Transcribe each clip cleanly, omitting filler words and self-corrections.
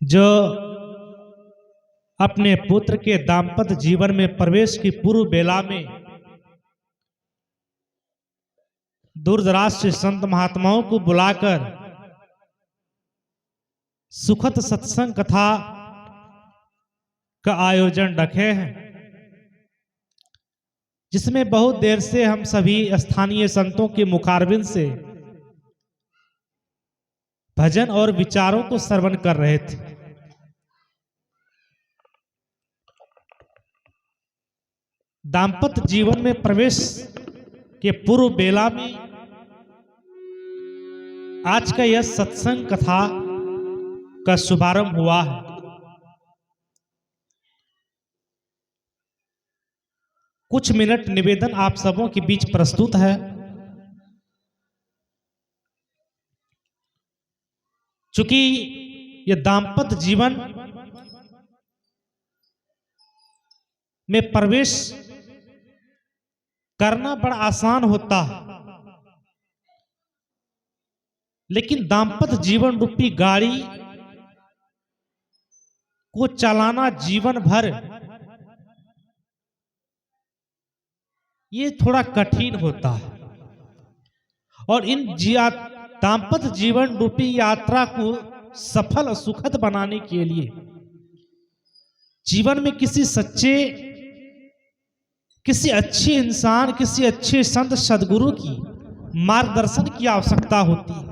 जो अपने पुत्र के दाम्पत्य जीवन में प्रवेश की पूर्व बेला में दूरदराज से संत महात्माओं को बुलाकर सुखद सत्संग कथा का आयोजन रखे हैं, जिसमें बहुत देर से हम सभी स्थानीय संतों के मुखारबिंद से भजन और विचारों को श्रवण कर रहे थे। दाम्पत्य जीवन में प्रवेश के पूर्व बेला में आज का यह सत्संग कथा का शुभारंभ हुआ है। कुछ मिनट निवेदन आप सबों के बीच प्रस्तुत है। चूंकि यह दाम्पत्य जीवन में प्रवेश करना बड़ा आसान होता है, लेकिन दाम्पत्य जीवन रूपी गाड़ी को चलाना जीवन भर ये थोड़ा कठिन होता है। और इन दाम्पत्य जीवन रूपी यात्रा को सफल और सुखद बनाने के लिए जीवन में किसी अच्छे इंसान, किसी अच्छे संत सदगुरु की मार्गदर्शन की आवश्यकता होती है।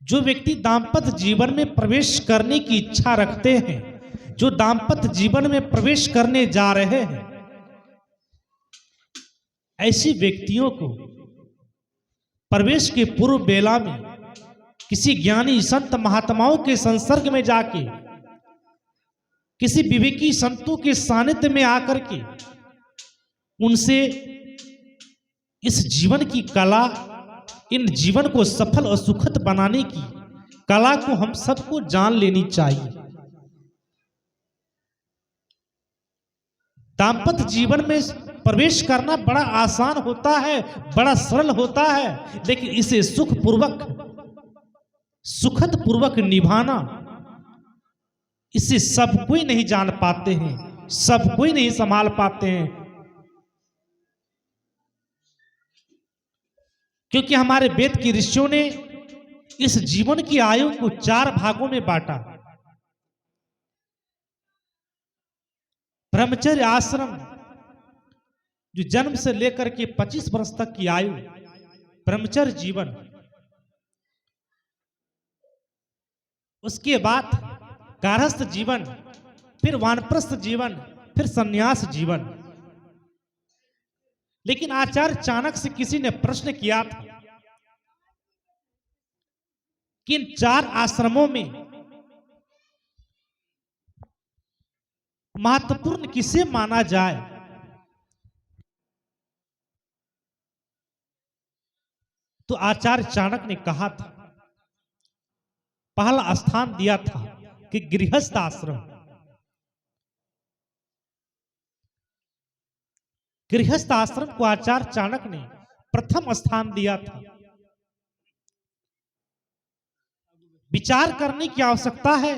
जो व्यक्ति दाम्पत्य जीवन में प्रवेश करने की इच्छा रखते हैं, जो दाम्पत्य जीवन में प्रवेश करने जा रहे हैं, ऐसे व्यक्तियों को प्रवेश के पूर्व बेला में किसी ज्ञानी संत महात्माओं के संसर्ग में जाके, किसी विवेकी संतों के सानिध्य में आकर के उनसे इस जीवन की कला, इन जीवन को सफल और सुखद बनाने की कला को हम सबको जान लेनी चाहिए। दाम्पत्य जीवन में प्रवेश करना बड़ा आसान होता है, बड़ा सरल होता है, लेकिन इसे सुखद पूर्वक निभाना, इसे सब कोई नहीं जान पाते हैं, सब कोई नहीं संभाल पाते हैं। क्योंकि हमारे वेद की ऋषियों ने इस जीवन की आयु को 4 भागों में बांटा। ब्रह्मचर्य आश्रम, जो जन्म से लेकर के 25 वर्ष तक की आयु, ब्रह्मचर्य जीवन। उसके बाद गारहस्थ जीवन, फिर वानप्रस्थ जीवन, फिर सन्यास जीवन। लेकिन आचार्य चाणक्य से किसी ने प्रश्न किया था कि इन 4 आश्रमों में महत्वपूर्ण किसे माना जाए। तो आचार्य चाणक्य ने कहा था, पहला स्थान दिया था कि गृहस्थ आश्रम। गृहस्थ आश्रम को आचार्य चाणक्य ने प्रथम स्थान दिया था। विचार करने की आवश्यकता है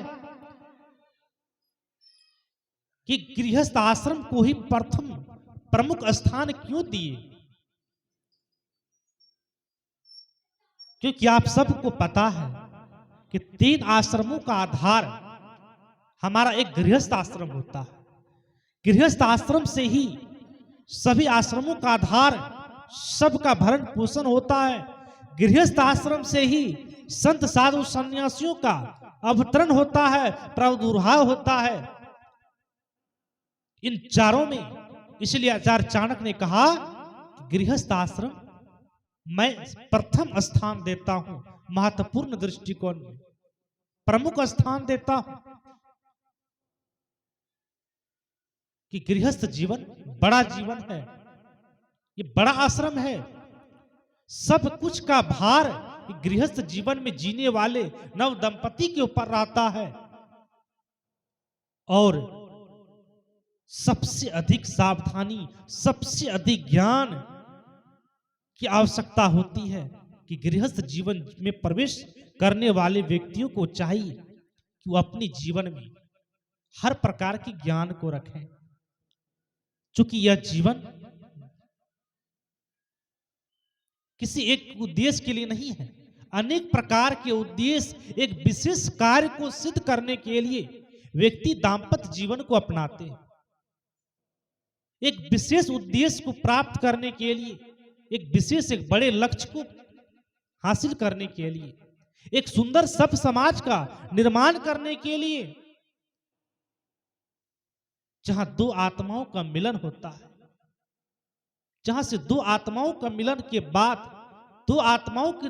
कि गृहस्थ आश्रम को ही प्रथम प्रमुख स्थान क्यों दिए। क्योंकि आप सबको पता है कि 3 आश्रमों का आधार हमारा एक गृहस्थ आश्रम होता है। गृहस्थ आश्रम से ही सभी आश्रमों का आधार, सबका भरण पोषण होता है। गृहस्थ आश्रम से ही संत साधु सन्यासियों का अवतरण होता है, प्रादुर्भाव होता है। इन चारों में इसलिए आचार्य चाणक्य ने कहा, गृहस्थ आश्रम मैं प्रथम स्थान देता हूं, महत्वपूर्ण दृष्टिकोण में प्रमुख स्थान देता हूं। कि गृहस्थ जीवन बड़ा जीवन है, ये बड़ा आश्रम है। सब कुछ का भार गृहस्थ जीवन में जीने वाले नव दंपति के ऊपर रहता है। और सबसे अधिक सावधानी, सबसे अधिक ज्ञान की आवश्यकता होती है। कि गृहस्थ जीवन में प्रवेश करने वाले व्यक्तियों को चाहिए कि वो अपने जीवन में हर प्रकार के ज्ञान को रखें, क्योंकि यह जीवन किसी एक उद्देश्य के लिए नहीं है। अनेक प्रकार के उद्देश्य एक विशेष कार्य को सिद्ध करने के लिए व्यक्ति दाम्पत्य जीवन को अपनाते हैं। एक विशेष उद्देश्य को प्राप्त करने के लिए, एक बड़े लक्ष्य को हासिल करने के लिए, एक सुंदर सभ्य समाज का निर्माण करने के लिए, जहां दो आत्माओं का मिलन होता है, जहां से दो आत्माओं का मिलन के बाद दो आत्माओं के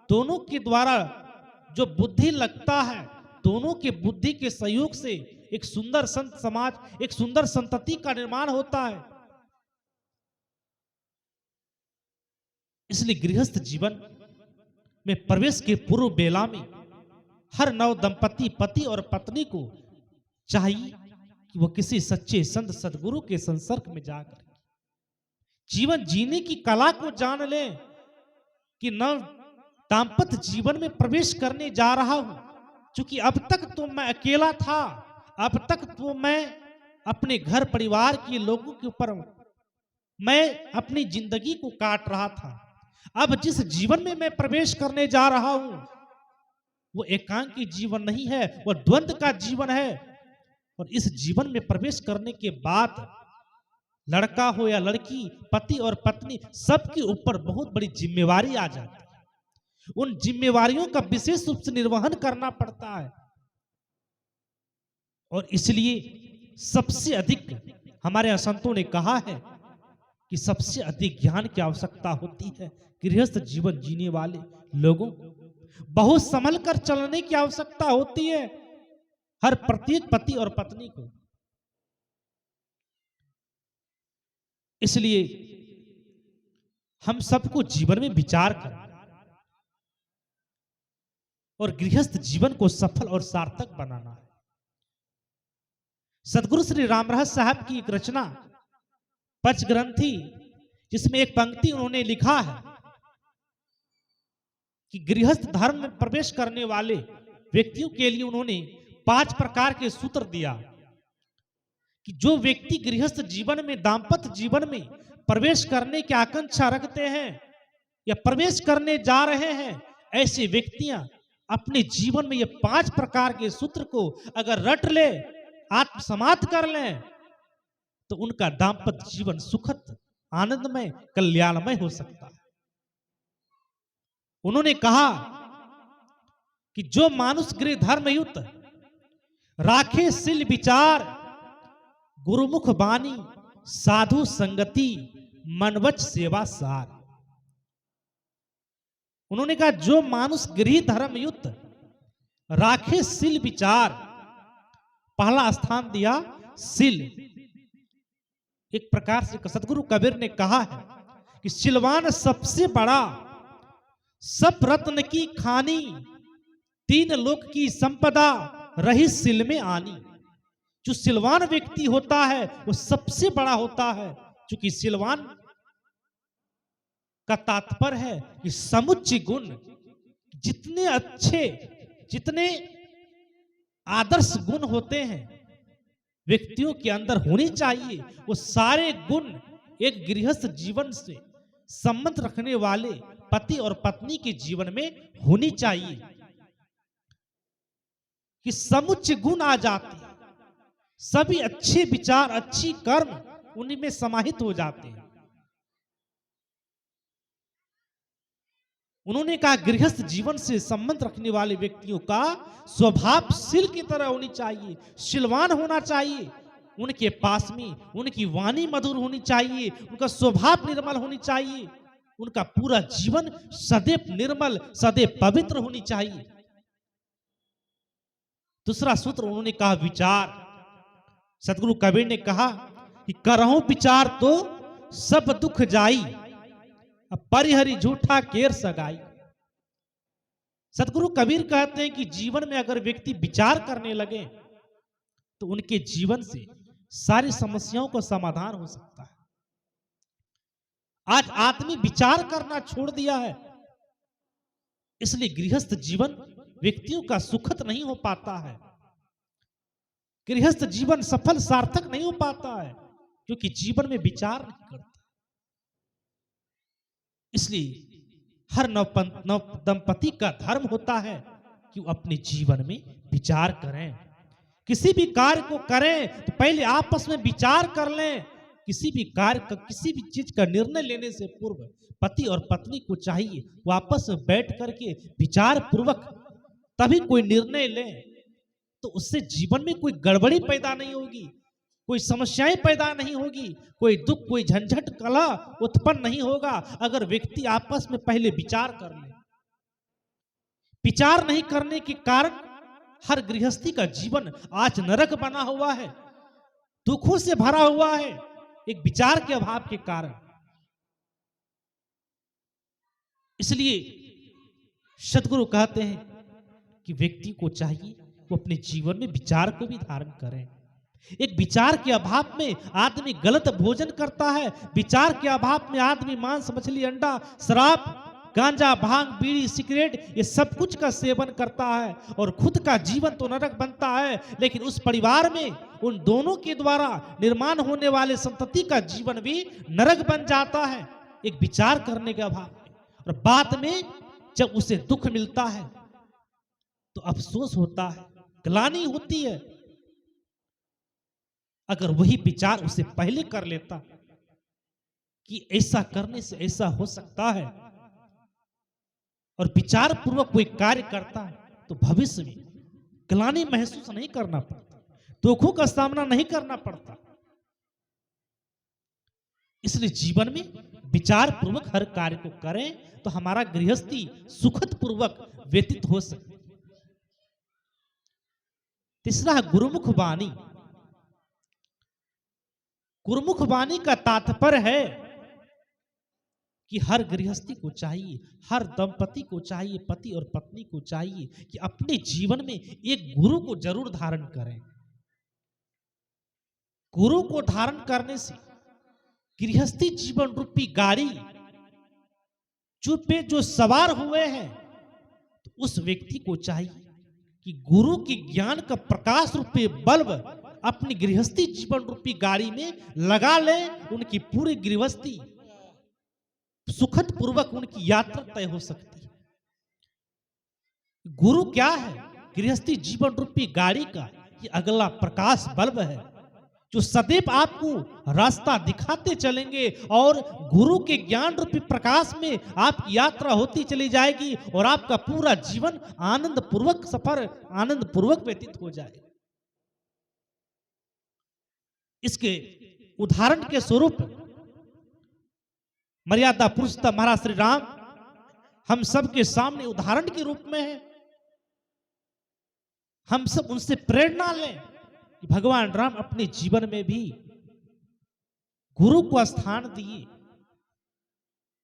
दोनों के द्वारा जो बुद्धि लगता है, दोनों के बुद्धि के सहयोग से एक सुंदर संत समाज, एक सुंदर संतति का निर्माण होता है। इसलिए गृहस्थ जीवन में प्रवेश के पूर्व बेला में हर नव दंपति पति और पत्नी को चाहिए कि वह किसी सच्चे संत सदगुरु के संसर्ग में जाकर जीवन जीने की कला को जान ले कि नव दाम्पत्य जीवन में प्रवेश करने जा रहा हूं, क्योंकि अब तक तो मैं अकेला था, अब तक तो मैं अपने घर परिवार के लोगों के ऊपर मैं अपनी जिंदगी को काट रहा था। अब जिस जीवन में मैं प्रवेश करने जा रहा हूं वो एकांकी जीवन नहीं है, वो द्वंद्व का जीवन है। और इस जीवन में प्रवेश करने के बाद लड़का हो या लड़की, पति और पत्नी, सबके ऊपर बहुत बड़ी जिम्मेवारी आ जाती है। उन जिम्मेवारियों का विशेष रूप से निर्वहन करना पड़ता है। और इसलिए सबसे अधिक हमारे संतों ने कहा है कि सबसे अधिक ज्ञान की आवश्यकता होती है गृहस्थ जीवन जीने वाले लोगों को। बहुत संभल कर चलने की आवश्यकता होती है हर प्रत्येक पति और पत्नी को। इसलिए हम सबको जीवन में विचार करें और गृहस्थ जीवन को सफल और सार्थक बनाना है। सदगुरु श्री रामरहस साहब की एक रचना पंचग्रंथी, जिसमें एक पंक्ति उन्होंने लिखा है कि गृहस्थ धर्म में प्रवेश करने वाले व्यक्तियों के लिए उन्होंने 5 प्रकार के सूत्र दिया कि जो व्यक्ति गृहस्थ जीवन में, दाम्पत्य जीवन में प्रवेश करने की आकांक्षा रखते हैं या प्रवेश करने जा रहे हैं, ऐसे व्यक्तियां अपने जीवन में ये 5 प्रकार के सूत्र को अगर रट ले, आत्मसमाप्त कर ले, तो उनका दाम्पत्य जीवन सुखद, आनंदमय, कल्याणमय हो सकता है। उन्होंने कहा कि जो मानुष गृह धर्मयुक्त राखे शील विचार, गुरुमुख बानी, साधु संगति, मनवच सेवा सार। उन्होंने कहा जो मानुष गृह धर्मयुक्त राखे शील विचार, पहला स्थान दिया शील। एक प्रकार से सदगुरु कबीर ने कहा है कि शीलवान सबसे बड़ा, सब रत्न की खानी, 3 लोक की संपदा रही शील में आनी। जो शीलवान व्यक्ति होता है वो सबसे बड़ा होता है, क्योंकि शीलवान का तात्पर्य है कि समुच्चय गुण, जितने अच्छे, जितने आदर्श गुण होते हैं व्यक्तियों के अंदर होनी चाहिए, वो सारे गुण एक गृहस्थ जीवन से संबंध रखने वाले पति और पत्नी के जीवन में होनी चाहिए कि समुच्चय गुण आ जाते हैं, सभी अच्छे विचार, अच्छी कर्म उन्हीं में समाहित हो जाते हैं। उन्होंने कहा गृहस्थ जीवन से संबंध रखने वाले व्यक्तियों का स्वभाव शील की तरह होनी चाहिए, शीलवान होना चाहिए। उनके पास में उनकी वाणी मधुर होनी चाहिए, उनका स्वभाव निर्मल होनी चाहिए, उनका पूरा जीवन सदैव निर्मल, सदैव पवित्र होनी चाहिए। दूसरा सूत्र उन्होंने कहा विचार। सदगुरु कबीर ने कहा कि करहु विचार तो सब दुख जाई, परिहरि झूठा केर सगाई। सदगुरु कबीर कहते हैं कि जीवन में अगर व्यक्ति विचार करने लगे तो उनके जीवन से सारी समस्याओं का समाधान हो सकता है। आज आदमी विचार करना छोड़ दिया है, इसलिए गृहस्थ जीवन व्यक्तियों का सुखद नहीं हो पाता है, गृहस्थ जीवन सफल सार्थक नहीं हो पाता है, क्योंकि जीवन में विचार नहीं करता। इसलिए हर नव दंपति का धर्म होता है कि वो अपने जीवन में विचार करें। किसी भी कार्य को करें तो पहले आपस में विचार कर लें। किसी भी कार्य का, किसी भी चीज का निर्णय लेने से पूर्व पति और पत्नी को चाहिए वो आपस में बैठ करके विचार पूर्वक तभी कोई निर्णय लें, तो उससे जीवन में कोई गड़बड़ी पैदा नहीं होगी, कोई समस्याएं पैदा नहीं होगी, कोई दुख, कोई झंझट, कलह उत्पन्न नहीं होगा अगर व्यक्ति आपस में पहले विचार कर ले। विचार नहीं करने के कारण हर गृहस्थी का जीवन आज नरक बना हुआ है, दुखों से भरा हुआ है, एक विचार के अभाव के कारण। इसलिए सदगुरु कहते हैं कि व्यक्ति को चाहिए वो अपने जीवन में विचार को भी धारण करें। एक विचार के अभाव में आदमी गलत भोजन करता है, विचार के अभाव में आदमी मांस, मछली, अंडा, शराब, गांजा, भांग, बीड़ी, सिगरेट ये सब कुछ का सेवन करता है और खुद का जीवन तो नरक बनता है, लेकिन उस परिवार में उन दोनों के द्वारा निर्माण होने वाले संतति का जीवन भी नरक बन जाता है एक विचार करने के अभाव में। और बाद में जब उसे दुख मिलता है तो अफसोस होता है, ग्लानि होती है। अगर वही विचार उसे पहले कर लेता कि ऐसा करने से ऐसा हो सकता है और विचार पूर्वक कोई कार्य करता है तो भविष्य में ग्लानि महसूस नहीं करना पड़ता, दुखों का सामना नहीं करना पड़ता। इसलिए जीवन में विचार पूर्वक हर कार्य को करें तो हमारा गृहस्थी सुखद पूर्वक व्यतीत हो सके। तीसरा, गुरुमुख वाणी। गुरुमुख वाणी का तात्पर्य है कि हर गृहस्थी को चाहिए, हर दंपति को चाहिए, पति और पत्नी को चाहिए कि अपने जीवन में एक गुरु को जरूर धारण करें। गुरु को धारण करने से गृहस्थी जीवन रूपी गाड़ी जो सवार हुए हैं तो उस व्यक्ति को चाहिए कि गुरु के ज्ञान का प्रकाश रूपी बल्ब अपनी गृहस्थी जीवन रूपी गाड़ी में लगा ले, उनकी पूरी गृहस्थी सुखद पूर्वक उनकी यात्रा तय हो सकती है। गुरु क्या है? गृहस्थी जीवन रूपी गाड़ी का ये अगला प्रकाश बल्ब है जो सदैव आपको रास्ता दिखाते चलेंगे और गुरु के ज्ञान रूपी प्रकाश में आपकी यात्रा होती चली जाएगी और आपका पूरा जीवन आनंद पूर्वक सफर आनंद पूर्वक व्यतीत हो जाएगा। इसके उदाहरण के स्वरूप मर्यादा पुरुषोत्तम महाराज श्री राम हम सब के सामने उदाहरण के रूप में है। हम सब उनसे प्रेरणा लें कि भगवान राम अपने जीवन में भी गुरु को स्थान दिए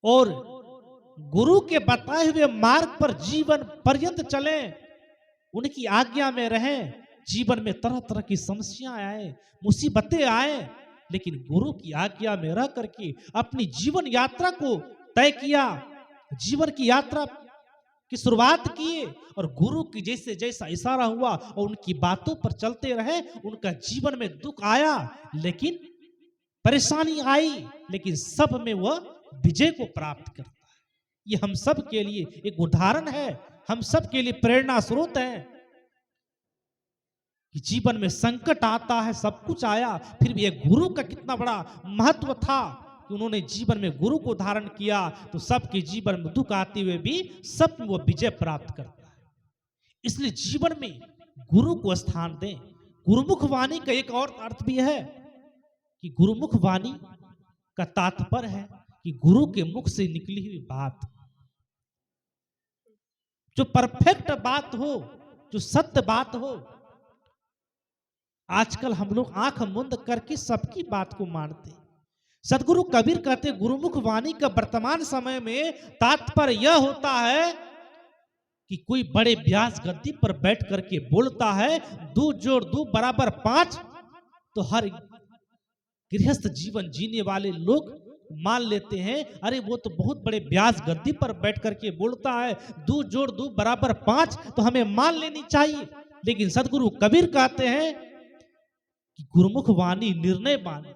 और गुरु के बताए हुए मार्ग पर जीवन पर्यंत चले, उनकी आज्ञा में रहें। जीवन में तरह तरह की समस्याएं आए, मुसीबतें आए, लेकिन गुरु की आज्ञा में रह करके अपनी जीवन यात्रा को तय किया, जीवन की यात्रा की शुरुआत किए और गुरु की जैसे जैसा इशारा हुआ और उनकी बातों पर चलते रहे। उनका जीवन में दुख आया, लेकिन परेशानी आई, लेकिन सब में वह विजय को प्राप्त करता है। ये हम सब के लिए एक उदाहरण है, हम सब के लिए प्रेरणा स्रोत है कि जीवन में संकट आता है, सब कुछ आया, फिर भी एक गुरु का कितना बड़ा महत्व था कि उन्होंने जीवन में गुरु को धारण किया तो सबके जीवन में दुख आते हुए भी सब में वो विजय प्राप्त करता है। इसलिए जीवन में गुरु को स्थान दें। गुरुमुख वाणी का एक और अर्थ भी है कि गुरुमुख वाणी का तात्पर्य है कि गुरु के मुख से निकली हुई बात जो परफेक्ट बात हो, जो सत्य बात हो। आजकल हम लोग आंख मुंद करके सबकी बात को मानते। सदगुरु कबीर कहते गुरुमुख वाणी का वर्तमान समय में तात्पर्य यह होता है कि कोई बड़े व्यास गद्दी पर बैठ करके बोलता है 2 जोड़ 2 बराबर 5, तो हर गृहस्थ जीवन जीने वाले लोग मान लेते हैं, अरे वो तो बहुत बड़े ब्याज गद्दी पर बैठ करके बोलता है, 2 जोड़ 2 बराबर 5, तो हमें मान लेनी चाहिए। लेकिन सदगुरु कबीर कहते हैं कि गुरुमुख वाणी निर्णय बानी,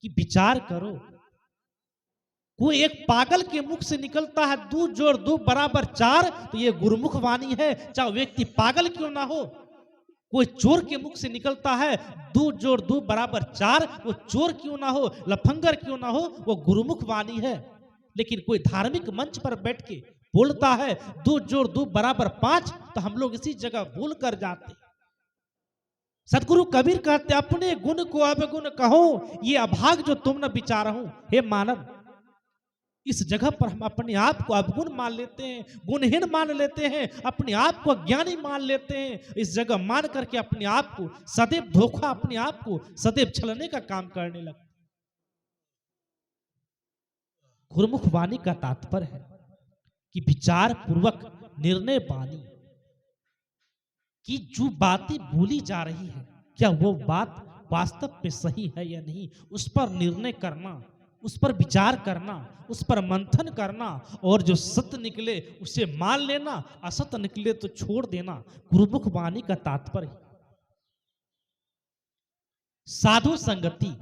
कि विचार करो। कोई एक पागल के मुख से निकलता है 2 जोड़ 2 बराबर 4, तो ये गुरुमुख वाणी है, चाहे व्यक्ति पागल क्यों ना हो। कोई चोर के मुख से निकलता है 2 जोड़ 2 बराबर 4, वो चोर क्यों ना हो, लफंगर क्यों ना हो, वो गुरुमुख वाणी है। लेकिन कोई धार्मिक मंच पर बैठ के बोलता है 2 जोड़ 2 बराबर 5, तो हम लोग इसी जगह भूल कर जाते। सदगुरु कबीर कहते अपने गुण को अवगुण कहो, ये अभाग जो तुम न विचारहु। हे मानव, इस जगह पर हम अपने आप को अवगुण मान लेते हैं, गुणहीन मान लेते हैं, अपने आप को अज्ञानी मान लेते हैं। इस जगह मान करके अपने आप को सदैव धोखा, अपने आप को सदैव छलने का काम करने लगते। गुरुमुख वाणी का तात्पर्य है कि विचार पूर्वक निर्णय बानी, कि जो बातें बोली जा रही है क्या वो बात वास्तव में सही है या नहीं, उस पर निर्णय करना, उस पर विचार करना, उस पर मंथन करना, और जो सत्य निकले उसे मान लेना, असत्य निकले तो छोड़ देना। गुरुमुख वाणी का तात्पर्य साधु संगति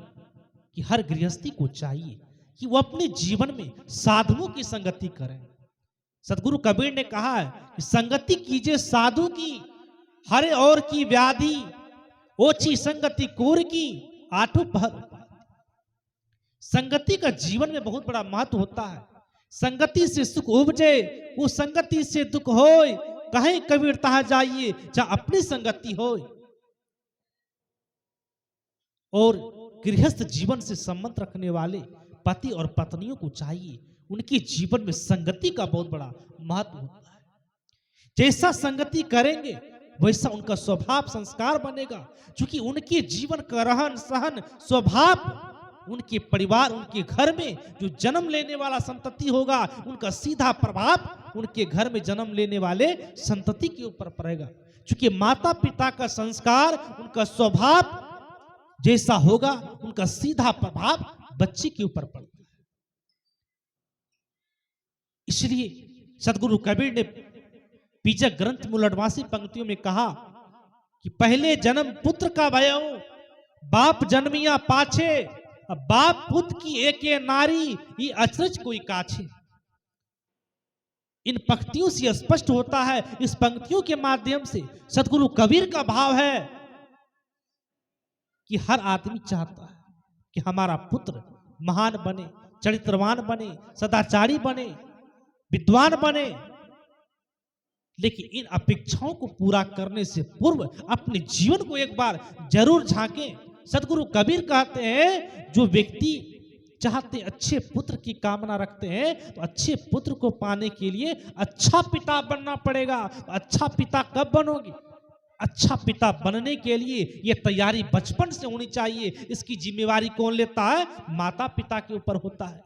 कि हर गृहस्थी को चाहिए कि वो अपने जीवन में साधुओं की संगति करें। सदगुरु कबीर ने कहा है कि संगति कीजिए साधु की, हरे और की व्याधि, ओछी संगति कोर की, आठों पहर। संगति का जीवन में बहुत बड़ा महत्व होता है। संगति से सुख उपजे, वो संगति से दुख होय, कहीं कबीर तहाँ जाइए जहां अपनी संगति होय। और गृहस्थ जीवन से संबंध रखने वाले पति और पत्नियों को चाहिए उनके जीवन में संगति का बहुत बड़ा महत्व होता है। जैसा संगति करेंगे वैसा उनका स्वभाव संस्कार बनेगा, क्योंकि उनके जीवन का रहन सहन स्वभाव, उनके परिवार, उनके घर में जो जन्म लेने वाला संतति होगा उनका सीधा प्रभाव उनके घर में जन्म लेने वाले संतति के ऊपर पड़ेगा। क्योंकि माता पिता का संस्कार, उनका स्वभाव जैसा होगा उनका सीधा प्रभाव बच्चे के ऊपर पड़ता है। इसलिए सदगुरु कबीर ने बीजक ग्रंथ मूलवासी पंक्तियों में कहा कि पहले जन्म पुत्र का भयो, बाप जन्मिया पाछे, बाप पुत्र की एक नारी, ये अचरज कोई काछे। इन पंक्तियों से स्पष्ट होता है, इस पंक्तियों के माध्यम से सदगुरु कबीर का भाव है कि हर आदमी चाहता है कि हमारा पुत्र महान बने, चरित्रवान बने, सदाचारी बने, विद्वान बने। लेकिन इन अपेक्षाओं को पूरा करने से पूर्व अपने जीवन को एक बार जरूर झांकें। सदगुरु कबीर कहते हैं जो व्यक्ति चाहते अच्छे पुत्र की कामना रखते हैं तो अच्छे पुत्र को पाने के लिए अच्छा पिता बनना पड़ेगा। अच्छा पिता कब बनोगे? अच्छा पिता बनने के लिए यह तैयारी बचपन से होनी चाहिए। इसकी जिम्मेवारी कौन लेता है? माता पिता के ऊपर होता है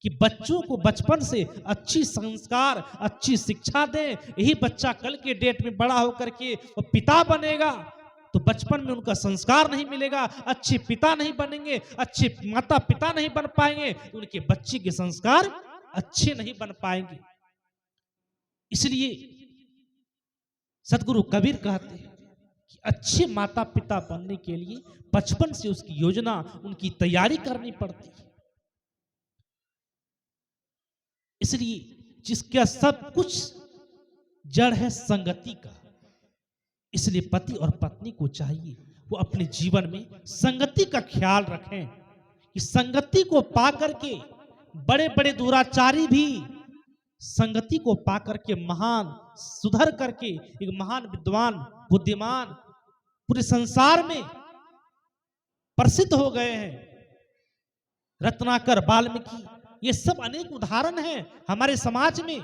कि बच्चों को बचपन से अच्छी संस्कार, अच्छी शिक्षा दें। यही बच्चा कल के डेट में बड़ा होकर के वो पिता बनेगा। तो बचपन में उनका संस्कार नहीं मिलेगा, अच्छे पिता नहीं बनेंगे, अच्छे माता पिता नहीं बन पाएंगे, तो उनके बच्चे के संस्कार अच्छे नहीं बन पाएंगे। इसलिए सदगुरु कबीर कहते हैं कि अच्छे माता पिता बनने के लिए बचपन से उसकी योजना, उनकी तैयारी करनी पड़ती है। इसलिए जिसका सब कुछ जड़ है संगति का, इसलिए पति और पत्नी को चाहिए वो अपने जीवन में संगति का ख्याल रखें कि संगति को पाकर के बड़े बड़े दुराचारी भी संगति को पाकर के महान सुधर करके एक महान विद्वान, बुद्धिमान पूरे संसार में प्रसिद्ध हो गए हैं। रत्नाकर, वाल्मीकि, ये सब अनेक उदाहरण हैं हमारे समाज में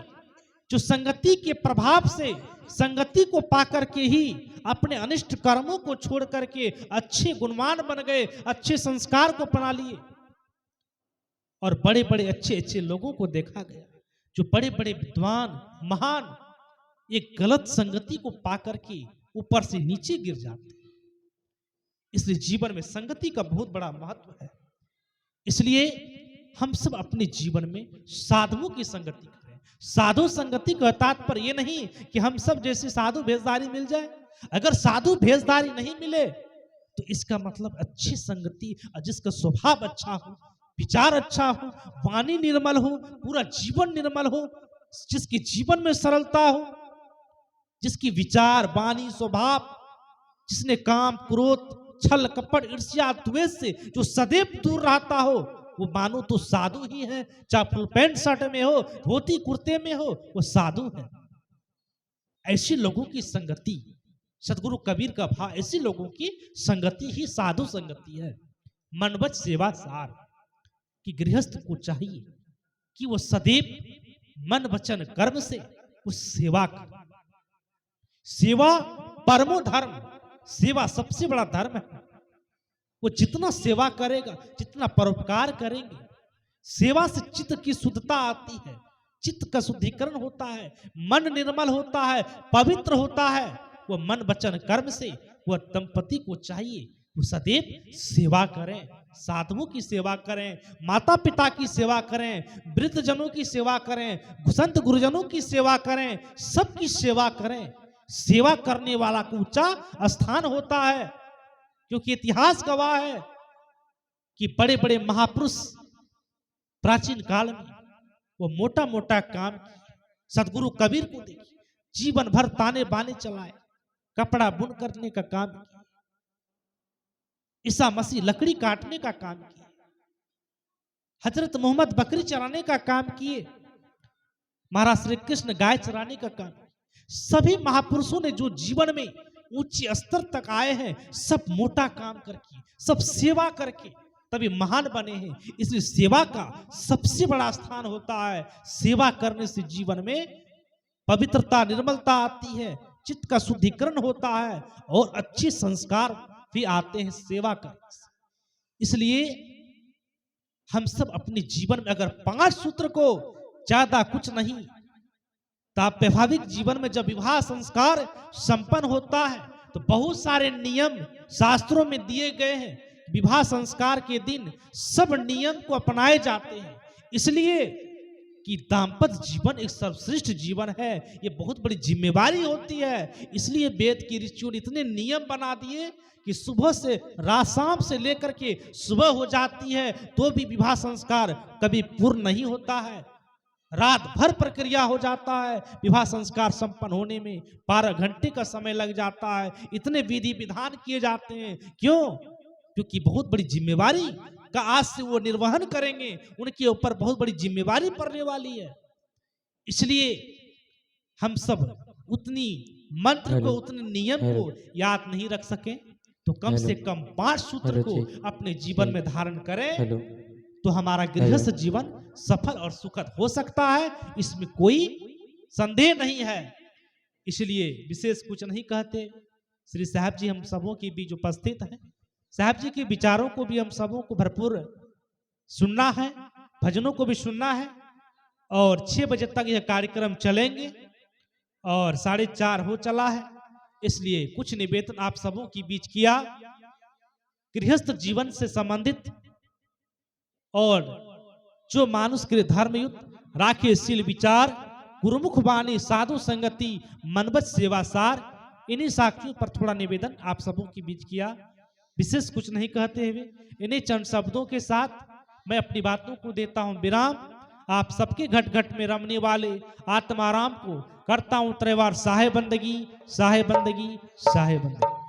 जो संगति के प्रभाव से, संगति को पाकर के ही अपने अनिष्ट कर्मों को छोड़ करके अच्छे गुणवान बन गए, अच्छे संस्कार को अपना लिए। और बड़े बड़े अच्छे अच्छे लोगों को देखा गया जो बड़े बड़े विद्वान, महान, एक गलत संगति को पाकर के ऊपर से नीचे गिर जाते। इसलिए जीवन में संगति का बहुत बड़ा महत्व है। इसलिए हम सब अपने जीवन में साधुओं की संगति करें। साधु संगति का तात्पर्य ये नहीं कि हम सब जैसे साधु भेषधारी मिल जाए। अगर साधु भेषधारी नहीं मिले तो इसका मतलब अच्छी संगति, जिसका स्वभाव अच्छा हो, विचार अच्छा हो, वाणी निर्मल हो, पूरा जीवन निर्मल हो, जिसके जीवन में सरलता हो, जिसकी विचार वाणी स्वभाव, जिसने काम क्रोध छल कपट ईर्ष्या द्वेष से जो सदैव दूर रहता हो, वो मानो तो साधु ही है। चाहे फुल पैंट शर्ट में हो, धोती कुर्ते में हो, वो साधु है। ऐसे लोगों की संगति, सदगुरु कबीर का भाव, ऐसे लोगों की संगति ही साधु संगति है। मनवच सेवा सार कि गृहस्थ को चाहिए कि वो सदैव मन वचन कर्म से उस सेवा करे। सेवा परमो धर्म, सेवा सबसे बड़ा धर्म है। वो जितना सेवा करेगा, जितना परोपकार करेंगे, सेवा से चित्त की शुद्धता आती है, चित्त का शुद्धिकरण होता है, मन निर्मल होता है, पवित्र होता है। वो मन वचन कर्म से वह दंपति को चाहिए वो सदैव सेवा करें, साधुओं की सेवा करें, माता पिता की सेवा करें, वृद्ध जनों की सेवा करें, संत गुरुजनों की सेवा करें, सबकी सेवा करें। सेवा करने वाला को ऊंचा स्थान होता है, क्योंकि इतिहास गवाह है कि बड़े बड़े महापुरुष प्राचीन काल में वो मोटा मोटा काम किए। सदगुरु कबीर को देखिए, जीवन भर ताने बाने चलाए, कपड़ा बुन करने का काम किया। ईसा मसीह लकड़ी काटने का काम किया। हजरत मोहम्मद बकरी चराने का काम किए। महाराज श्री कृष्ण गाय चराने का काम। सभी महापुरुषों ने जो जीवन में ऊंचे स्तर तक आए हैं, सब मोटा काम करके, सब सेवा करके तभी महान बने हैं। इसलिए सेवा का सबसे बड़ा स्थान होता है। सेवा करने से जीवन में पवित्रता निर्मलता आती है, चित्त का शुद्धिकरण होता है और अच्छे संस्कार भी आते हैं सेवा करने से। इसलिए हम सब अपने जीवन में अगर 5 सूत्र को ज्यादा कुछ नहीं, तो वैवाहिक जीवन में जब विवाह संस्कार संपन्न होता है तो बहुत सारे नियम शास्त्रों में दिए गए हैं। विवाह संस्कार के दिन सब नियम को अपनाए जाते हैं, इसलिए कि दाम्पत्य जीवन एक सर्वश्रेष्ठ जीवन है। ये बहुत बड़ी जिम्मेवारी होती है। इसलिए वेद की ऋषियों ने इतने नियम बना दिए कि सुबह से रात शाम से लेकर के सुबह हो जाती है तो भी विवाह संस्कार कभी पूर्ण नहीं होता है। रात भर प्रक्रिया हो जाता है, विवाह संस्कार संपन्न होने में 12 घंटे का समय लग जाता है। इतने विधि विधान किए जाते हैं, क्यों? क्योंकि बहुत बड़ी जिम्मेवारी का आज से वो निर्वहन करेंगे, उनके ऊपर बहुत बड़ी जिम्मेवारी पड़ने वाली है। इसलिए हम सब उतनी मंत्र को, उतने नियम को याद नहीं रख सके तो कम से कम 5 सूत्र को अपने जीवन में धारण करें तो हमारा गृहस्थ जीवन सफल और सुखद हो सकता है, इसमें कोई संदेह नहीं है। इसलिए विशेष कुछ नहीं कहते। श्री साहब जी हम सबों के बीच उपस्थित हैं। साहब जी के विचारों को भी हम सबों को भरपूर सुनना है, भजनों को भी सुनना है और 6 बजे तक यह कार्यक्रम चलेंगे और 4:30 हो चला है। इसलिए कुछ निवेदन आप सबों के बीच किया। गृहस्थ जीवन से संबंधित और जो मानुष के धर्मयुक्त राखे शील विचार, गुरुमुख वाणी, साधु संगति, मनवत सेवा सार, इन्हीं साक्षियों पर थोड़ा निवेदन आप सबों के बीच किया। विशेष कुछ नहीं कहते हुए इन्हीं चंद शब्दों के साथ मैं अपनी बातों को देता हूं विराम। आप सबके घट घट में रमने वाले आत्माराम को करता हूं त्रैवार साहे बंदगी, साहे बंदगी, साहे बंदगी।